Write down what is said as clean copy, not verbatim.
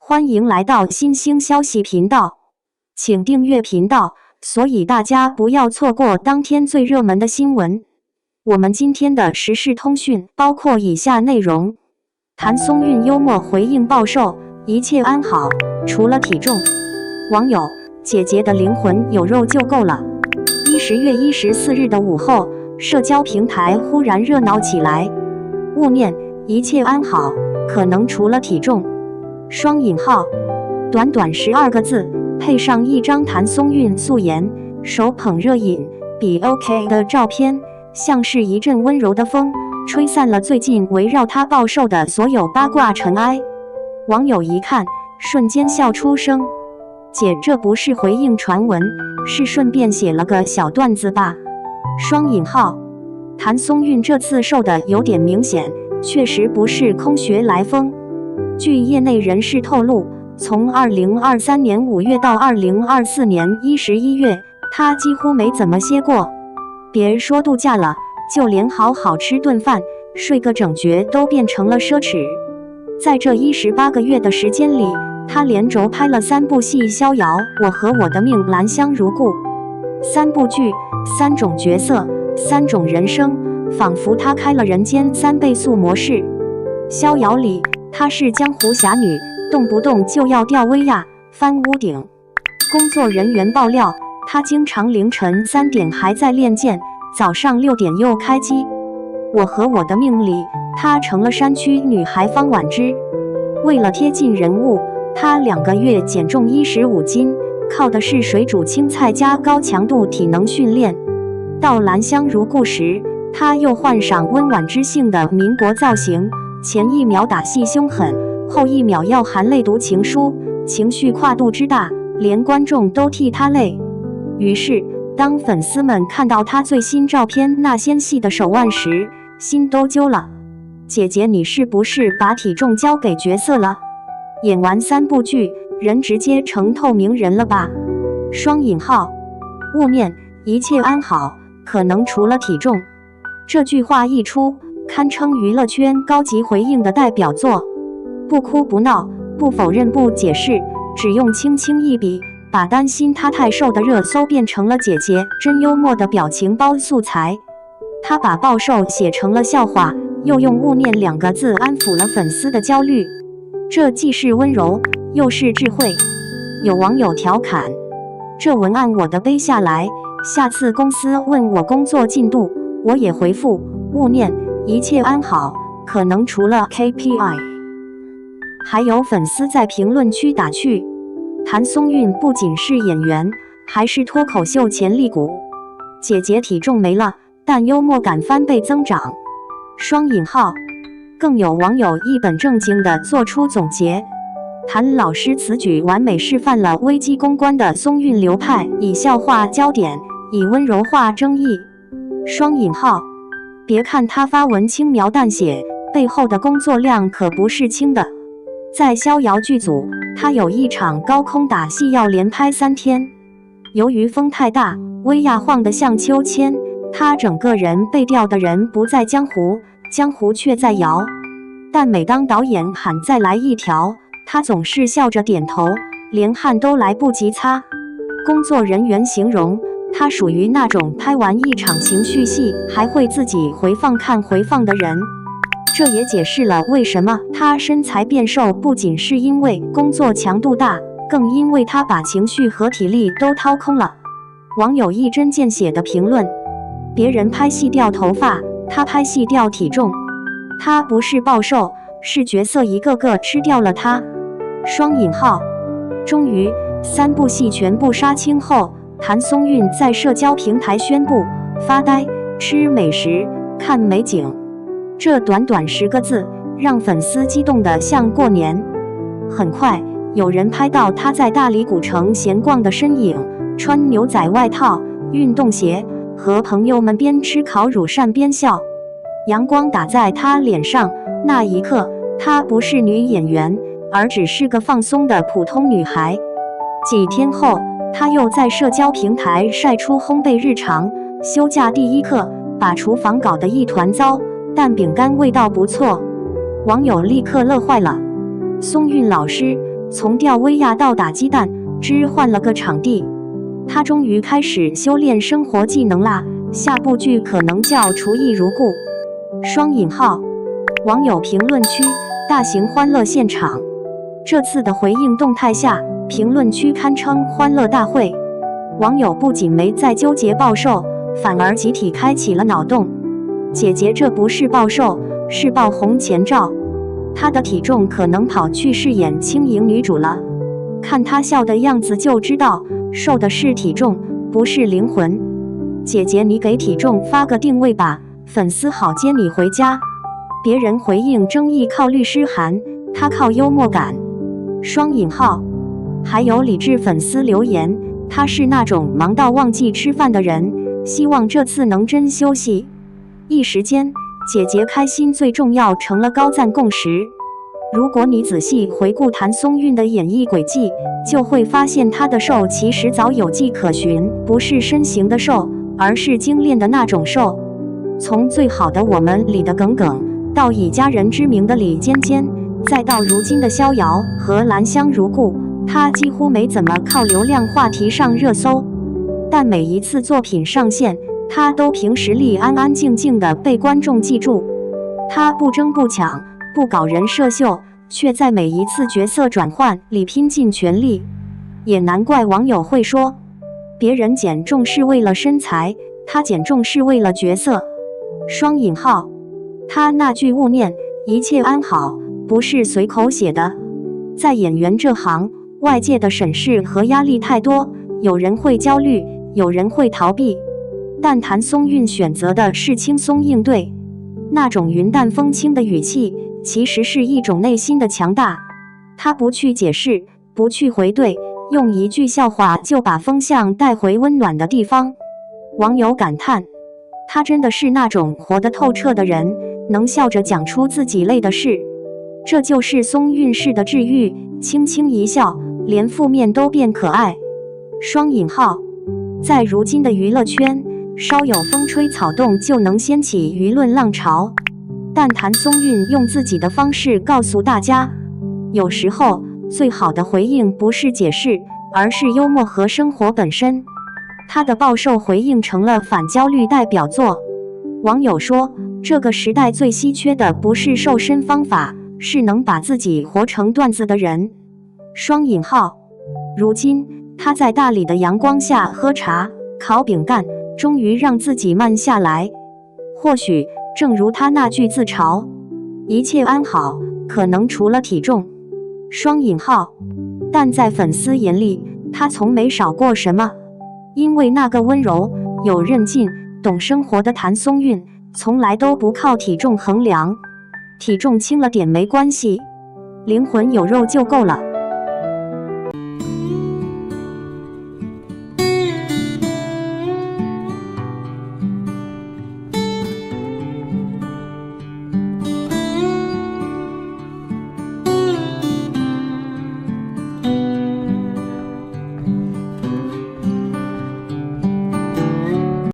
欢迎来到新兴消息频道，请订阅频道，所以大家不要错过当天最热门的新闻。我们今天的时事通讯包括以下内容：谭松韵幽默回应暴瘦，一切安好，除了体重。网友：姐姐的灵魂有肉就够了。10月14日的午后，社交平台忽然热闹起来。雾面：一切安好，可能除了体重。双引号，短短12个字，配上一张谭松韵素颜，手捧热饮，比 OK 的照片，像是一阵温柔的风，吹散了最近围绕她暴瘦的所有八卦尘埃。网友一看，瞬间笑出声。姐，这不是回应传闻，是顺便写了个小段子吧？双引号，谭松韵这次瘦的有点明显，确实不是空穴来风。据业内人士透露，从2023年5月到2024年11月，她几乎没怎么歇过。别说度假了，就连好好吃顿饭、睡个整觉都变成了奢侈。在这18个月的时间里，她连轴拍了3部戏，逍遥、我和我的命、兰香如故。3部剧，3种角色，3种人生，仿佛她开了人间3倍速模式。逍遥里，她是江湖侠女，动不动就要吊威亚、翻屋顶。工作人员爆料，她经常凌晨3点还在练剑，早上6点又开机。我和我的命里，她成了山区女孩方婉之。为了贴近人物，她2个月减重15斤，靠的是水煮青菜加高强度体能训练。到兰香如故时，她又换上温婉之性的民国造型，前一秒打戏凶狠，后一秒要含泪读情书，情绪跨度之大，连观众都替她累。于是，当粉丝们看到她最新照片那纤细的手腕时，心都揪了。姐姐，你是不是把体重交给角色了？演完3部剧，人直接成透明人了吧？双引号，雾面：一切安好，可能除了体重。这句话一出，堪称娱乐圈高级回应的代表作。不哭不闹，不否认不解释，只用轻轻一笔，把担心她太瘦的热搜变成了姐姐真幽默的表情包素材。她把暴瘦写成了笑话，又用雾面2个字安抚了粉丝的焦虑。这既是温柔，又是智慧。有网友调侃，这文案我的背下来，下次公司问我工作进度，我也回复雾面：一切安好，可能除了 KPI。 还有粉丝在评论区打趣，谭松韵不仅是演员，还是脱口秀潜力股。姐姐体重没了，但幽默感翻倍增长。双引号，更有网友一本正经地做出总结，谭老师此举完美示范了危机公关的松韵流派，以笑话焦点，以温柔化争议。双引号，别看他发文轻描淡写，背后的工作量可不是轻的。在逍遥剧组，他有一场高空打戏要连拍3天，由于风太大，威亚晃得像秋千，他整个人被吊的人不在江湖，江湖却在摇。但每当导演喊再来一条，他总是笑着点头，连汗都来不及擦。工作人员形容他属于那种拍完一场情绪戏还会自己回放看回放的人。这也解释了为什么他身材变瘦，不仅是因为工作强度大，更因为他把情绪和体力都掏空了。网友一针见血的评论，别人拍戏掉头发，他拍戏掉体重。他不是暴瘦，是角色一个个吃掉了他。双引号，终于3部戏全部杀青后，谭松韵在社交平台宣布发呆、吃美食、看美景。这短短10个字，让粉丝激动得像过年。很快，有人拍到她在大理古城闲逛的身影，穿牛仔外套、运动鞋，和朋友们边吃烤乳扇边笑。阳光打在她脸上，那一刻，她不是女演员，而只是个放松的普通女孩。几天后，她又在社交平台晒出烘焙日常，休假第1课，把厨房搞得一团糟，但饼干味道不错。网友立刻乐坏了。松韵老师，从吊威亚到打鸡蛋，只换了个场地。他终于开始修炼生活技能啦，下部剧可能叫厨艺如故。双引号。网友评论区大型欢乐现场。这次的回应动态下，评论区堪称欢乐大会。网友不仅没再纠结暴瘦，反而集体开启了脑洞。姐姐这不是暴瘦，是爆红前兆。她的体重可能跑去饰演轻盈女主了。看她笑的样子就知道，瘦的是体重，不是灵魂。姐姐，你给体重发个定位吧，粉丝好接你回家。别人回应争议靠律师函，他靠幽默感。双引号。还有理智粉丝留言，他是那种忙到忘记吃饭的人，希望这次能真休息。一时间，姐姐开心最重要成了高赞共识。如果你仔细回顾谭松韵的演艺轨迹，就会发现她的瘦其实早有迹可循，不是身形的瘦，而是精炼的那种瘦。从最好的我们里的耿耿，到以家人之名的李尖尖，再到如今的逍遥和兰香如故，她几乎没怎么靠流量话题上热搜。但每一次作品上线，她都凭实力安安静静地被观众记住。她不争不抢，不搞人设秀，却在每一次角色转换里拼尽全力。也难怪网友会说，别人减重是为了身材，她减重是为了角色。双引号。他那句勿念，一切安好，不是随口写的。在演员这行，外界的审视和压力太多，有人会焦虑，有人会逃避。但谭松韵选择的是轻松应对，那种云淡风轻的语气，其实是一种内心的强大。他不去解释，不去回怼，用一句笑话就把风向带回温暖的地方。网友感叹，他真的是那种活得透彻的人，能笑着讲出自己累的事。这就是松韵式的治愈，轻轻一笑，连负面都变可爱。双引号。在如今的娱乐圈，稍有风吹草动就能掀起舆论浪潮，但谭松韵用自己的方式告诉大家，有时候最好的回应不是解释，而是幽默和生活本身。他的暴瘦回应成了反焦虑代表作。网友说，这个时代最稀缺的不是瘦身方法，是能把自己活成段子的人。双引号。如今他在大理的阳光下喝茶烤饼干，终于让自己慢下来。或许正如他那句自嘲，一切安好，可能除了体重。双引号。但在粉丝眼里，他从没少过什么，因为那个温柔有韧劲懂生活的谭松韵从来都不靠体重衡量，体重轻了点没关系，灵魂有肉就够了。